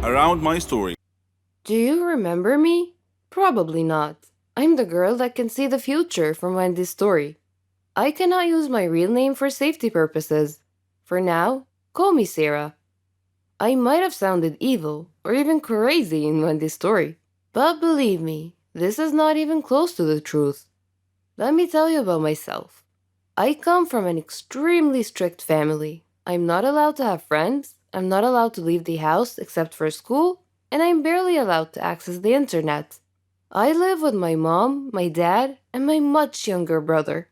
around my story. Do you remember me? Probably not. I'm the girl that can see the future from Wendy's story. I cannot use my real name for safety purposes. For now, call me Sarah. I might have sounded evil or even crazy in Wendy's story, but believe me, this is not even close to the truth. Let me tell you about myself. I come from an extremely strict family. I'm not allowed to have friends, I'm not allowed to leave the house except for school, and I'm barely allowed to access the internet. I live with my mom, my dad, and my much younger brother.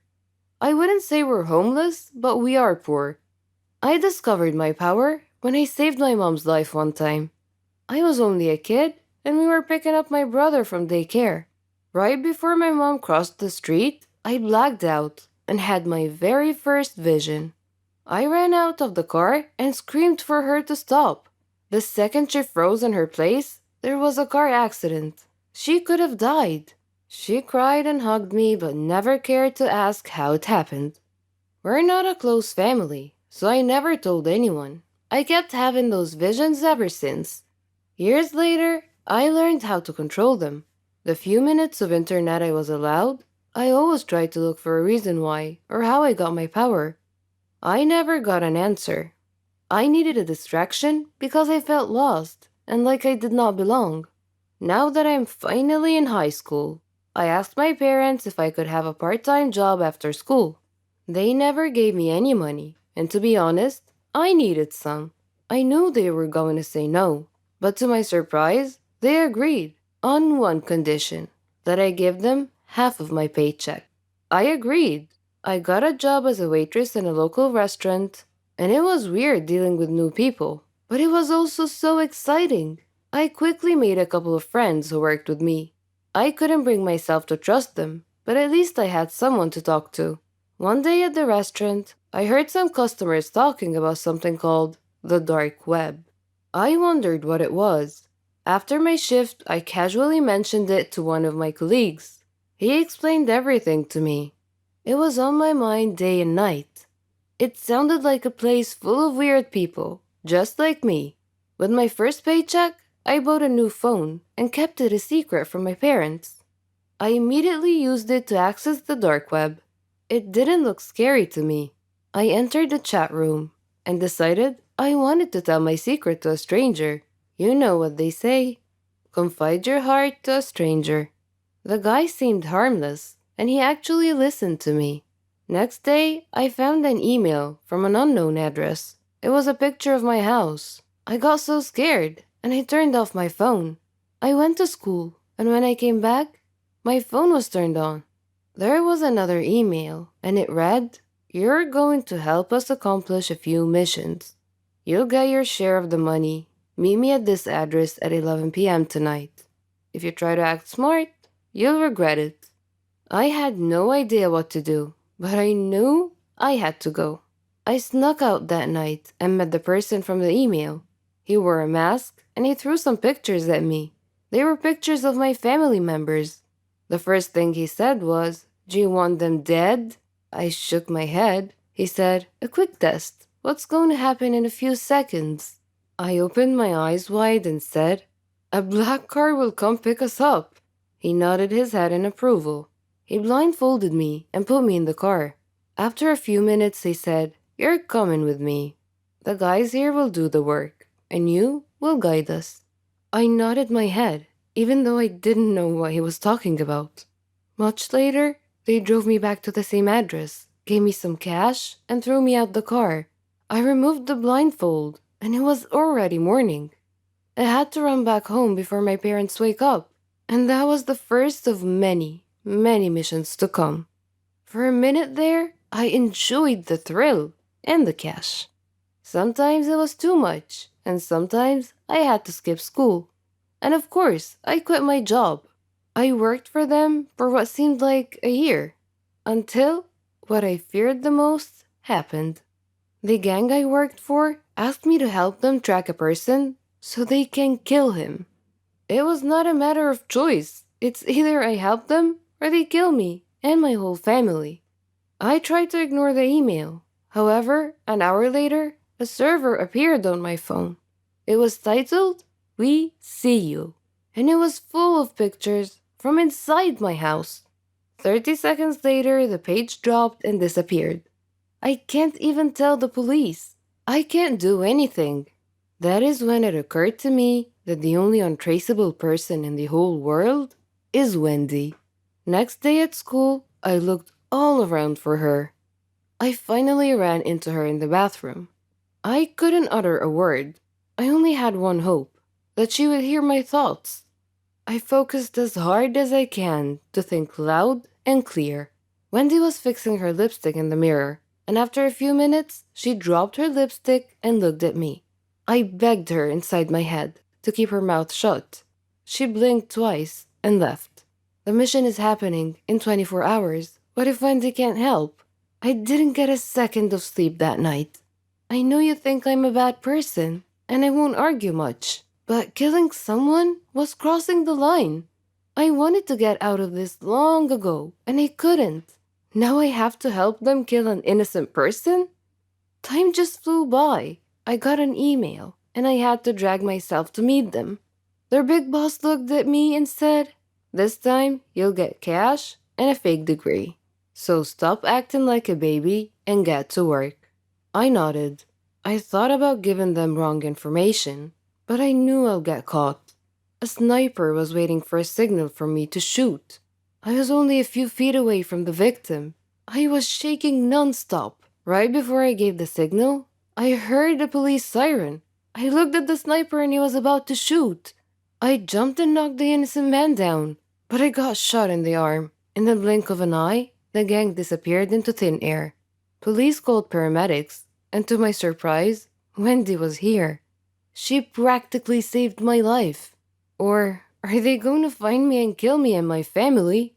I wouldn't say we're homeless, but we are poor. I discovered my power when I saved my mom's life one time. I was only a kid, and we were picking up my brother from daycare. Right before my mom crossed the street, I blacked out and had my very first vision. I ran out of the car and screamed for her to stop. The second she froze in her place, there was a car accident. She could have died. She cried and hugged me but never cared to ask how it happened. We're not a close family, so I never told anyone. I kept having those visions ever since. Years later, I learned how to control them. The few minutes of internet I was allowed, I always tried to look for a reason why or how I got my power. I never got an answer. I needed a distraction because I felt lost and like I did not belong. Now that I'm finally in high school, I asked my parents if I could have a part time job after school. They never gave me any money, and to be honest, I needed some. I knew they were going to say no, but to my surprise, they agreed on one condition that I give them half of my paycheck. I agreed. I got a job as a waitress in a local restaurant, and it was weird dealing with new people, but it was also so exciting. I quickly made a couple of friends who worked with me. I couldn't bring myself to trust them, but at least I had someone to talk to. One day at the restaurant, I heard some customers talking about something called the dark web. I wondered what it was. After my shift, I casually mentioned it to one of my colleagues. He explained everything to me. It was on my mind day and night. It sounded like a place full of weird people, just like me. With my first paycheck, I bought a new phone and kept it a secret from my parents. I immediately used it to access the dark web. It didn't look scary to me. I entered the chat room and decided I wanted to tell my secret to a stranger. You know what they say. Confide your heart to a stranger. The guy seemed harmless, and he actually listened to me. Next day, I found an email from an unknown address. It was a picture of my house. I got so scared, and I turned off my phone. I went to school, and when I came back, my phone was turned on. There was another email, and it read, "You're going to help us accomplish a few missions. You'll get your share of the money. Meet me at this address at 11 p.m. tonight. If you try to act smart, you'll regret it." I had no idea what to do, but I knew I had to go. I snuck out that night and met the person from the email. He wore a mask and he threw some pictures at me. They were pictures of my family members. The first thing he said was, "Do you want them dead?" I shook my head. He said, "A quick test. What's going to happen in a few seconds?" I opened my eyes wide and said, "A black car will come pick us up." He nodded his head in approval. He blindfolded me and put me in the car. After a few minutes, he said, "You're coming with me. The guys here will do the work, and you will guide us." I nodded my head, even though I didn't know what he was talking about. Much later, they drove me back to the same address, gave me some cash, and threw me out the car. I removed the blindfold, and it was already morning. I had to run back home before my parents wake up, and that was the first of many, many missions to come. For a minute there, I enjoyed the thrill and the cash. Sometimes it was too much, and sometimes I had to skip school. And of course, I quit my job. I worked for them for what seemed like a year, until what I feared the most happened. The gang I worked for asked me to help them track a person so they can kill him. It was not a matter of choice. It's either I help them or they kill me and my whole family. I tried to ignore the email. However, an hour later, a server appeared on my phone. It was titled, "We see you." And it was full of pictures from inside my house. 30 seconds later, the page dropped and disappeared. I can't even tell the police. I can't do anything. That is when it occurred to me that the only untraceable person in the whole world is Wendy. Next day at school, I looked all around for her. I finally ran into her in the bathroom. I couldn't utter a word. I only had one hope, that she would hear my thoughts. I focused as hard as I can to think loud and clear. Wendy was fixing her lipstick in the mirror, and after a few minutes, she dropped her lipstick and looked at me. I begged her inside my head to keep her mouth shut. She blinked twice and left. The mission is happening in 24 hours. What if Wendy can't help? I didn't get a second of sleep that night. I know you think I'm a bad person, and I won't argue much, but killing someone was crossing the line. I wanted to get out of this long ago, and I couldn't. Now I have to help them kill an innocent person? Time just flew by. I got an email, and I had to drag myself to meet them. Their big boss looked at me and said, "This time you'll get cash and a fake degree. So stop acting like a baby and get to work." I nodded. I thought about giving them wrong information, but I knew I'll get caught. A sniper was waiting for a signal from me to shoot. I was only a few feet away from the victim. I was shaking nonstop. Right before I gave the signal, I heard a police siren. I looked at the sniper and he was about to shoot. I jumped and knocked the innocent man down, but I got shot in the arm. In the blink of an eye, the gang disappeared into thin air. Police called paramedics, and to my surprise, Wendy was here. She practically saved my life. Or are they going to find me and kill me and my family?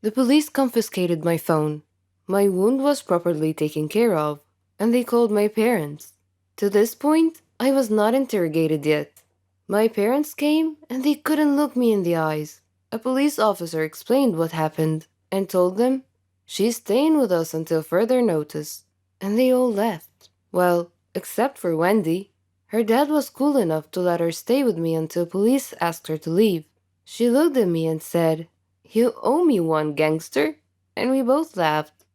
The police confiscated my phone. My wound was properly taken care of, and they called my parents. To this point, I was not interrogated yet. My parents came, and they couldn't look me in the eyes. A police officer explained what happened, and told them, "She's staying with us until further notice." And they all left. Well, except for Wendy. Her dad was cool enough to let her stay with me until police asked her to leave. She looked at me and said, "You owe me one, gangster." And we both laughed.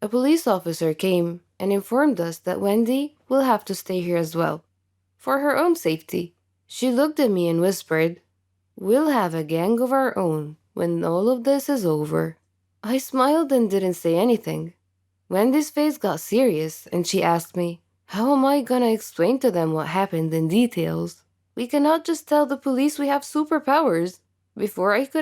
A police officer came and informed us that Wendy will have to stay here as well, for her own safety. She looked at me and whispered, "We'll have a gang of our own when all of this is over." I smiled and didn't say anything. Wendy's face got serious and she asked me, "How am I gonna explain to them what happened in details? We cannot just tell the police we have superpowers." Before I could